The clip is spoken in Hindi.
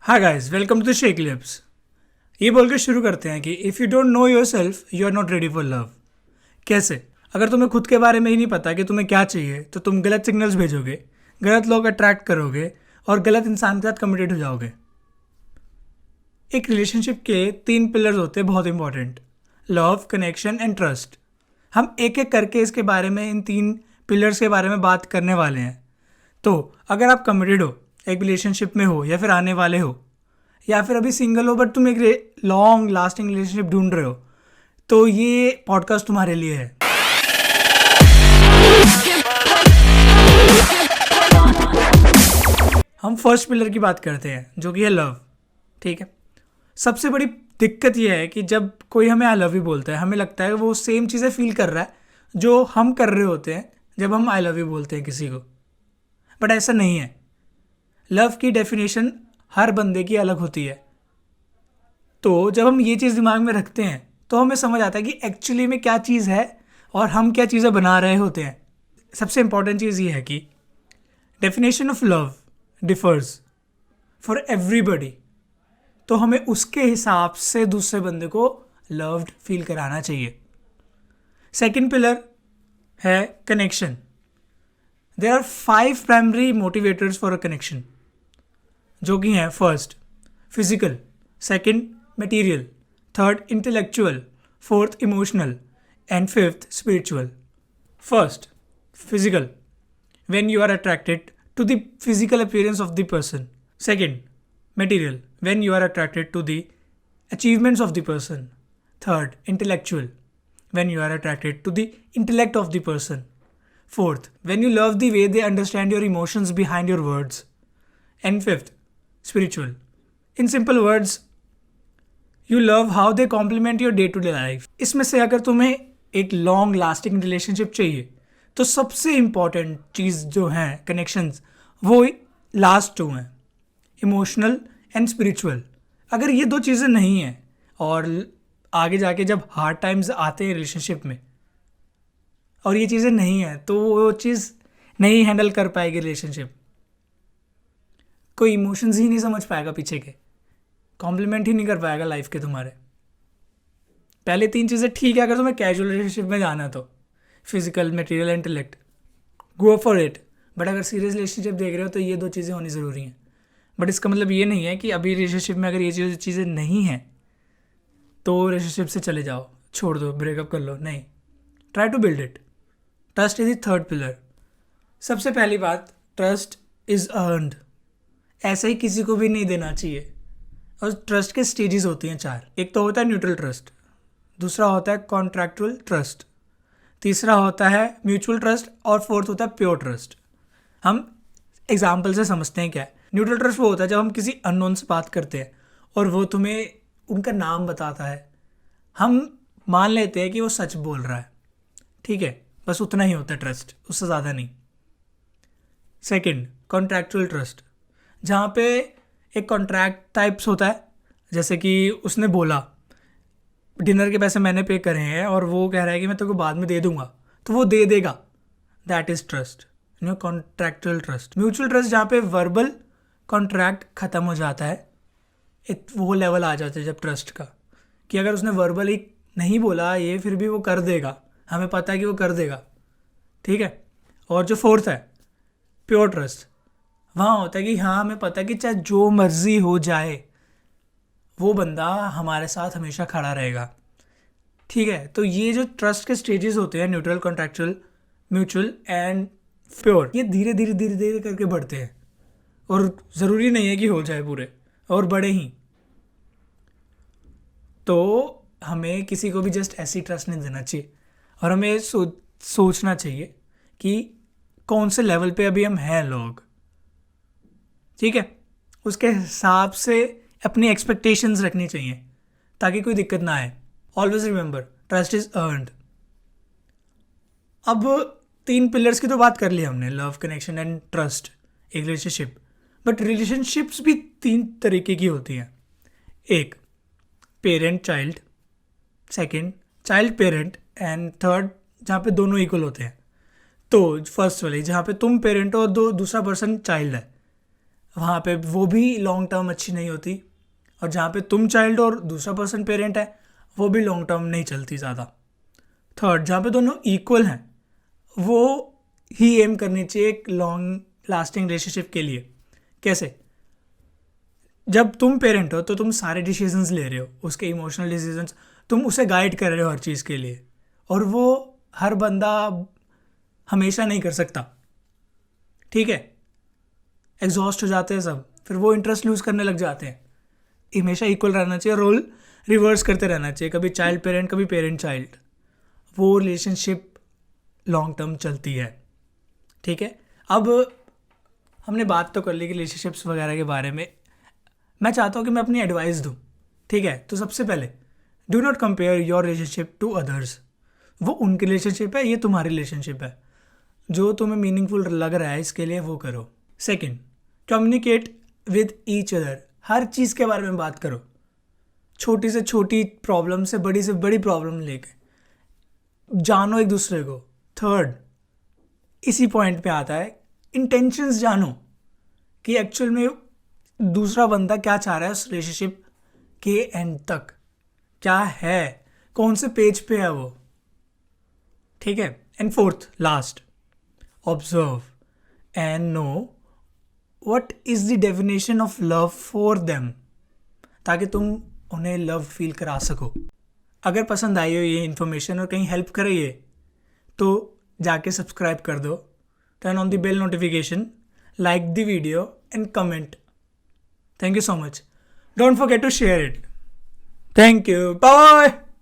Hi guys, welcome to the shake lips. ये बोल के शुरू करते हैं कि if you don't know yourself you are not ready for love. कैसे? अगर तुम्हें खुद के बारे में ही नहीं पता कि तुम्हें क्या चाहिए तो तुम गलत सिग्नल्स भेजोगे, गलत लोग अट्रैक्ट करोगे और गलत इंसान के साथ कमिटेड हो जाओगे। एक रिलेशनशिप के 3 पिलर्स होते हैं बहुत important: love, connection and trust. हम एक एक करके इसके बारे में, इन 3 पिलर्स के बारे में बात करने वाले हैं। तो अगर आप कमिटेड हो, एक रिलेशनशिप में हो या फिर आने वाले हो, या फिर अभी सिंगल हो बट तुम एक लॉन्ग लास्टिंग रिलेशनशिप ढूंढ रहे हो, तो ये पॉडकास्ट तुम्हारे लिए है। हम फर्स्ट पिलर की बात करते हैं जो कि है लव। ठीक है। सबसे बड़ी दिक्कत यह है कि जब कोई हमें आई लव यू बोलता है, हमें लगता है वो सेम चीज़ें फील कर रहा है जो हम कर रहे होते हैं जब हम आई लव यू बोलते हैं किसी को। बट ऐसा नहीं है। लव की डेफिनेशन हर बंदे की अलग होती है। तो जब हम ये चीज़ दिमाग में रखते हैं तो हमें समझ आता है कि एक्चुअली में क्या चीज़ है और हम क्या चीज़ें बना रहे होते हैं। सबसे इंपॉर्टेंट चीज़ ये है कि definition of love differs for everybody. तो हमें उसके हिसाब से दूसरे बंदे को लव्ड फील कराना चाहिए। सेकेंड पिलर है connection. There are 5 primary motivators for a connection, जो कि हैं: first physical, second material, third intellectual, fourth emotional and fifth spiritual. First physical, when you are attracted to the physical appearance of the person. Second, material, when you are attracted to the achievements of the person. Third, intellectual, when you are attracted to the intellect of the person. Fourth, when you love the way they understand your emotions behind your words. And fifth, spiritual. In simple words, you love how they complement your day to day life. इसमें से अगर तुम्हें एक लॉन्ग लास्टिंग रिलेशनशिप चाहिए तो सबसे इम्पॉर्टेंट चीज़ जो है कनेक्शंस, वो लास्ट 2 हैं: इमोशनल एंड स्पिरिचुअल। अगर ये 2 चीज़ें नहीं हैं और आगे जाके जब हार्ड टाइम्स आते हैं रिलेशनशिप में और ये चीज़ें नहीं हैं तो वो चीज़ नहीं हैंडल कर पाएगी रिलेशनशिप। कोई इमोशंस ही नहीं समझ पाएगा, पीछे के कॉम्प्लीमेंट ही नहीं कर पाएगा लाइफ के तुम्हारे। पहले 3 चीज़ें ठीक है अगर तुम्हें कैजुअल रिलेशनशिप में जाना है तो physical, material, intellect, go for it. But अगर सीरियस रिलेशनशिप देख रहे हो तो ये 2 चीज़ें होनी ज़रूरी हैं। बट इसका मतलब ये नहीं है कि अभी रिलेशनशिप में अगर ये चीज़ें नहीं हैं तो रिलेशनशिप से चले जाओ, छोड़ दो, ब्रेकअप कर लो। नहीं, try to build it. Trust is the third pillar. सबसे पहली बात, ट्रस्ट इज़ अर्नड। ऐसा ही किसी को भी नहीं देना चाहिए। और ट्रस्ट के स्टेजेस होती हैं 4। एक तो होता है न्यूट्रल ट्रस्ट, दूसरा होता है कॉन्ट्रैक्चुअल ट्रस्ट, तीसरा होता है म्यूचुअल ट्रस्ट और फोर्थ होता है प्योर ट्रस्ट। हम एग्जाम्पल से समझते हैं क्या है। न्यूट्रल ट्रस्ट वो होता है जब हम किसी अननोन से बात करते हैं और वो तुम्हें उनका नाम बताता है, हम मान लेते हैं कि वो सच बोल रहा है। ठीक है, बस उतना ही होता है ट्रस्ट, उससे ज़्यादा नहीं। सेकंड, कॉन्ट्रैक्चुअल ट्रस्ट, जहाँ पे एक कॉन्ट्रैक्ट टाइप्स होता है, जैसे कि उसने बोला डिनर के पैसे मैंने पे करे हैं और वो कह रहा है कि मैं तेरे को बाद में दे दूंगा, तो वो दे देगा। That is trust, contractual trust. Mutual trust, जहाँ पे वर्बल कॉन्ट्रैक्ट ख़त्म हो जाता है, एक वो लेवल आ जाता है जब ट्रस्ट का, कि अगर उसने वर्बली नहीं बोला ये, फिर भी वो कर देगा, हमें पता है कि वो कर देगा। ठीक है। और जो फोर्थ है प्योर ट्रस्ट, वहाँ होता है कि हाँ, हमें पता है कि चाहे जो मर्जी हो जाए वो बंदा हमारे साथ हमेशा खड़ा रहेगा। ठीक है। तो ये जो ट्रस्ट के स्टेजेस होते हैं, neutral, contractual, mutual and pure, ये धीरे धीरे धीरे धीरे करके बढ़ते हैं और ज़रूरी नहीं है कि हो जाए पूरे और बड़े ही। तो हमें किसी को भी जस्ट ऐसी ट्रस्ट नहीं देना चाहिए और हमें सोचना चाहिए कि कौन से लेवल पे अभी हम हैं लोग। ठीक है। उसके हिसाब से अपनी एक्सपेक्टेशंस रखनी चाहिए ताकि कोई दिक्कत ना आए। Always remember, trust is earned. अब 3 पिलर्स की तो बात कर ली हमने, लव, कनेक्शन एंड ट्रस्ट, एक रिलेशनशिप। बट रिलेशनशिप्स भी 3 तरीके की होती हैं। एक, parent child, second child parent and third जहाँ पे दोनों इक्वल होते हैं। तो फर्स्ट वाली जहाँ पे तुम पेरेंट हो और दूसरा पर्सन चाइल्ड है, वहाँ पे वो भी लॉन्ग टर्म अच्छी नहीं होती, और जहाँ पे तुम चाइल्ड और दूसरा पर्सन पेरेंट है वो भी लॉन्ग टर्म नहीं चलती ज़्यादा। थर्ड, जहाँ पे दोनों इक्वल हैं वो ही एम करनी चाहिए एक लॉन्ग लास्टिंग रिलेशनशिप के लिए। कैसे? जब तुम पेरेंट हो तो तुम सारे डिसीजंस ले रहे हो, उसके इमोशनल डिसीजंस, तुम उसे गाइड कर रहे हो हर चीज़ के लिए, और वो हर बंदा हमेशा नहीं कर सकता, ठीक है? एग्जॉस्ट हो जाते हैं सब, फिर वो इंटरेस्ट लूज़ करने लग जाते हैं। हमेशा इक्वल रहना चाहिए, रोल रिवर्स करते रहना चाहिए, कभी चाइल्ड पेरेंट कभी पेरेंट चाइल्ड, वो रिलेशनशिप लॉन्ग टर्म चलती है, ठीक है? अब हमने बात तो कर ली कि रिलेशनशिप्स वगैरह के बारे में, मैं चाहता हूँ कि मैं अपनी एडवाइस दूँ, ठीक है? तो सबसे पहले, do not compare your relationship to others. वो उनकी रिलेशनशिप है, ये तुम्हारी रिलेशनशिप है, जो तुम्हें मीनिंगफुल लग रहा है इसके लिए वो करो। Second, communicate with each other, हर चीज़ के बारे में बात करो, छोटी से छोटी प्रॉब्लम से बड़ी प्रॉब्लम लेके जानो एक दूसरे को। थर्ड, इसी पॉइंट पे आता है, इंटेंशंस जानो कि एक्चुअल में दूसरा बंदा क्या चाह रहा है उस रिलेशनशिप के एंड तक, क्या है, कौन से पेज पे है वो, ठीक है? And fourth last, observe and know what is the definition of love for them, ताकि तुम उन्हें लव फील करा सको। अगर पसंद आई हो ये इन्फॉर्मेशन और कहीं हेल्प करे ये, तो जाके सब्सक्राइब कर दो, turn on the bell notification, like the video and comment. Thank you so much. Don't forget to share it. Thank you. Bye.